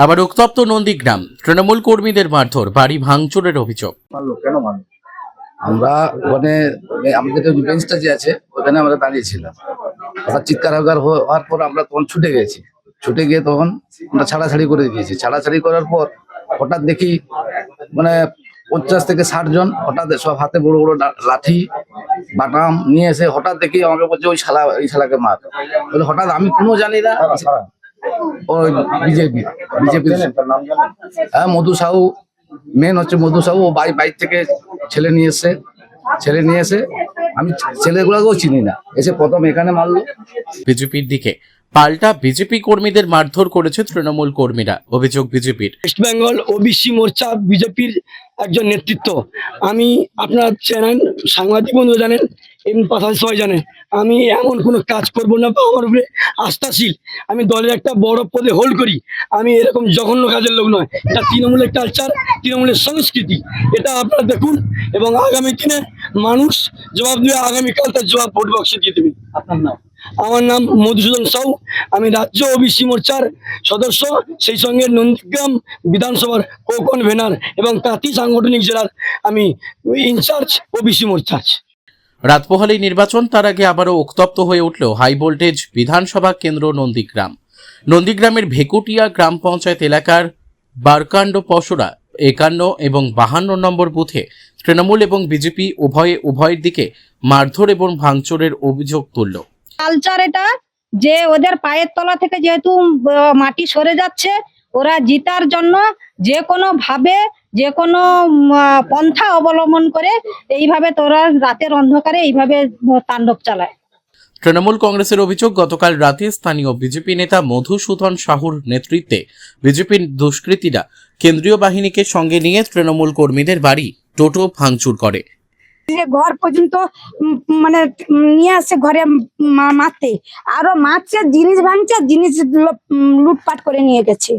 আবার উত্তপ্ত নন্দীগ্রাম, তৃণমূল কর্মীদের মারধর, বাড়ি ভাঙচুরের অভিযোগ। কেন মানলো? আমরা ওখানে আমাদের যে বেঞ্চটা যে আছে ওখানে আমরা দাঁড়িয়েছিলাম। হঠাৎ চিৎকার হওয়ার পর আমরা তখন ছুটে গেছি। ছুটে গিয়ে তখন আমরা ছাড়াছাড়ি করে দিয়েছি। ছাড়াছাড়ি করার পর হঠাৎ দেখি মানে 50 থেকে 60 জন হঠাৎ সব হাতে বড় বড় লাঠি বাটাম নিয়ে এসে হঠাৎ দেখি আমাকে বলছে ওই শালাকে মার। বলে হঠাৎ আমি কোনো জানি না, ওই বিজেপি হ্যাঁ মধু সাহু, মেন হচ্ছে মধু সাহু। ও বাইক থেকে ছেলে নিয়ে এসে আমি ছেলেগুলোকেও চিনি না, এসে প্রথম এখানে মারলো। বিজেপির দিকে পাল্টা বিজেপি কর্মীদের মারধর করেছে তৃণমূল কর্মীরা, অভিযোগ বিজেপির। ওয়েস্ট বেঙ্গল ওবিসি মোর্চা বিজেপির একজন নেতৃত্ব আমি। আপনারা জানেন, সাংবাদিক বন্ধু জানেন, এমনি পাশাপাশি সবাই জানেন, আমি এমন কোনো কাজ করব না বা আমার উপরে আস্থাশীল। আমি দলের একটা বড় পদে হোল্ড করি, আমি এরকম জঘন্য কাজের লোক নয়। এটা তৃণমূলের কালচার, তৃণমূলের সংস্কৃতি, এটা আপনারা দেখুন এবং আগামী দিনে মানুষ জবাব দেবে। আগামীকাল তার জবাব ভোট বক্সে দিয়ে দেবে। আপনার নাম? আমার নাম মধুসূদন সাউ, আমি রাজ্য ওবিসি মোর্চার সদস্য, সেই সঙ্গে নন্দীগ্রাম বিধানসভার কো কনভেনার এবং তাঁতি সাংগঠনিক জেলার আমি ইনচার্জ ওবিসি মোর্চার। রাত পোহালেই নির্বাচন, তার আগে আবারও উত্তপ্ত হয়ে উঠল হাই ভোল্টেজ বিধানসভা কেন্দ্র নন্দীগ্রামের ভেকুটিয়া গ্রাম পঞ্চায়েত এলাকার বারকান্ড পশরা 51 এবং 52 নম্বর বুথে তৃণমূল এবং বিজেপি উভয়ের দিকে মারধর এবং ভাঙচুরের অভিযোগ তুলল। কালচার এটা যে ওদের পায়ের তলা থেকে যেহেতু মাটি সরে যাচ্ছে, ওরা জিতার জন্য যে কোনো ভাবে যে কোনো পন্থা অবলম্বন করে এইভাবে তোরা রাতের অন্ধকারে এইভাবে তাণ্ডব চালায়। তৃণমূল কংগ্রেসের অভিযোগ, গতকাল রাতে স্থানীয় বিজেপি নেতা মধুসূদন সাহুর নেতৃত্বে বিজেপির দুষ্কৃতীরা কেন্দ্রীয় বাহিনীকে সঙ্গে নিয়ে তৃণমূল কর্মীদের বাড়ি টোটো ভাঙচুর করে। ঘর পর্যন্ত মানে নিয়ে আসছে, ঘরে মারতে, আরো মারছে, জিনিস ভাঙছে, জিনিস লুটপাট করে নিয়ে গেছে।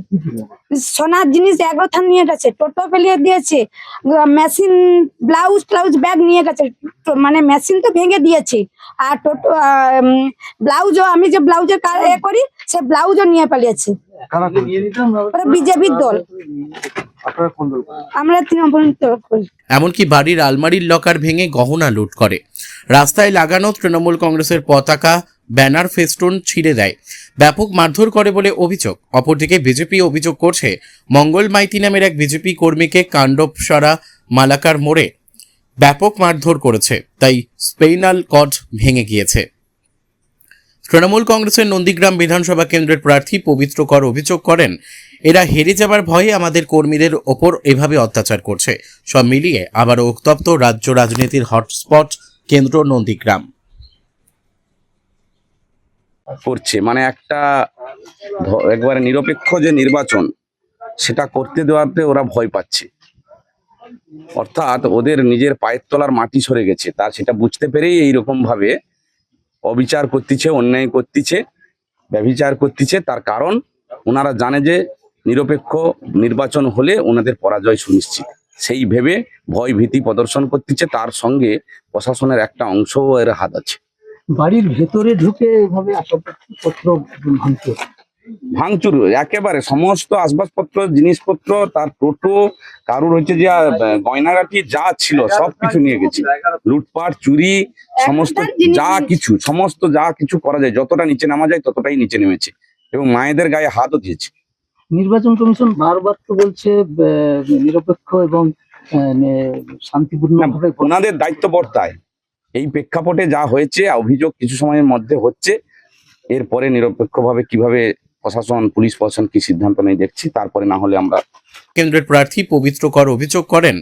সোনার জিনিস 11 থান নিয়ে গেছে, টোটো ফেলিয়ে দিয়েছে, মেশিন ব্লাউজ ব্যাগ নিয়ে গেছে, মানে মেশিন তো ভেঙে দিয়েছে। আর টোটো ব্লাউজও, আমি যে ব্লাউজের করি সে ব্লাউজও নিয়ে পালিয়েছে। বিজেপির দল, আমরা তৃণমূল করি। এমনকি বাড়ির আলমারির লকার ভেঙে গহনা লুট করে। রাস্তায় লাগানো তৃণমূল কংগ্রেসের পতাকা, ব্যানার, ফেস্টুন ছিঁড়ে দেয়, ব্যাপক মারধর করে বলে অভিযোগ। অপরদিকে বিজেপি অভিযোগ করছে, মঙ্গল মাইতি নামের এক বিজেপি কর্মীকে কাণ্ডবসারা মালাকার মোড়ে ব্যাপক মারধর করেছে, তাই স্পেইনাল কর্ড ভেঙে গিয়েছে। তৃণমূল কংগ্রেসের নন্দীগ্রাম বিধানসভা কেন্দ্রের প্রার্থী পবিত্র কর অভিযোগ করেন, এরা হেরে যাবার ভয়ে আমাদের কর্মীদের ওপর এভাবে অত্যাচার করছে। সব মিলিয়ে আবারও উত্তপ্ত রাজ্য রাজনীতির হটস্পট কেন্দ্র নন্দীগ্রাম। করছে মানে একটা একবারে নিরপেক্ষ যে নির্বাচন সেটা করতে দেওয়াতে ওরা ভয় পাচ্ছে, অর্থাৎ ওদের নিজের পায়ের তলার মাটি সরে গেছে, তার সেটা বুঝতে পেরেই এইরকম ভাবে অবিচার করতেছে, অন্যায় করতেছে, ব্যভিচার করতেছে। তার কারণ ওনারা জানে যে নিরপেক্ষ নির্বাচন হলে ওনাদের পরাজয় সুনিশ্চিত, সেই ভেবে ভয় ভীতি প্রদর্শন করতেছে। তার সঙ্গে প্রশাসনের একটা অংশও এর হাত আছে। বাড়ির ভেতরে ঢুকে এভাবে আসবাবপত্র ভাঙচুর একেবারে সমস্ত আসবাবপত্র, জিনিসপত্র, তার টোটো, কারুর হচ্ছে যে গয়নাগাটি যা ছিল সবকিছু নিয়ে গেছে। লুটপাট, চুরি, সমস্ত যা কিছু করা যায়, যতটা নিচে নামা যায় ততটাই নিচে নেমেছে এবং মায়েদের গায়ে হাতও দিয়েছে। নির্বাচন কমিশন বারবার তো বলছে নিরপেক্ষ এবং শান্তিপূর্ণ ভাবে ওনাদের দায়িত্ব বর্তায়। এই প্রেক্ষাপটে যা হয়েছে, অভিযোগ কিছু সময়ের মধ্যে হচ্ছে, এরপরে নিরপেক্ষভাবে কিভাবে প্রশাসন, পুলিশ প্রশাসন কি সিদ্ধান্ত নেই দেখছি, তারপরে না হলে আমরা। কেন্দ্রের প্রার্থী পবিত্র কর অভিযোগ করেন,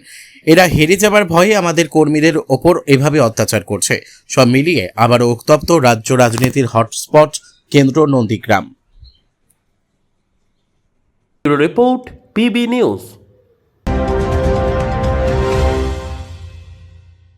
এরা হেরে যাবার ভয়ে আমাদের কর্মীদের ওপর এভাবে অত্যাচার করছে। সব মিলিয়ে আবারও উত্তপ্ত রাজ্য রাজনীতির হটস্পট কেন্দ্র নন্দীগ্রাম। Report PB news.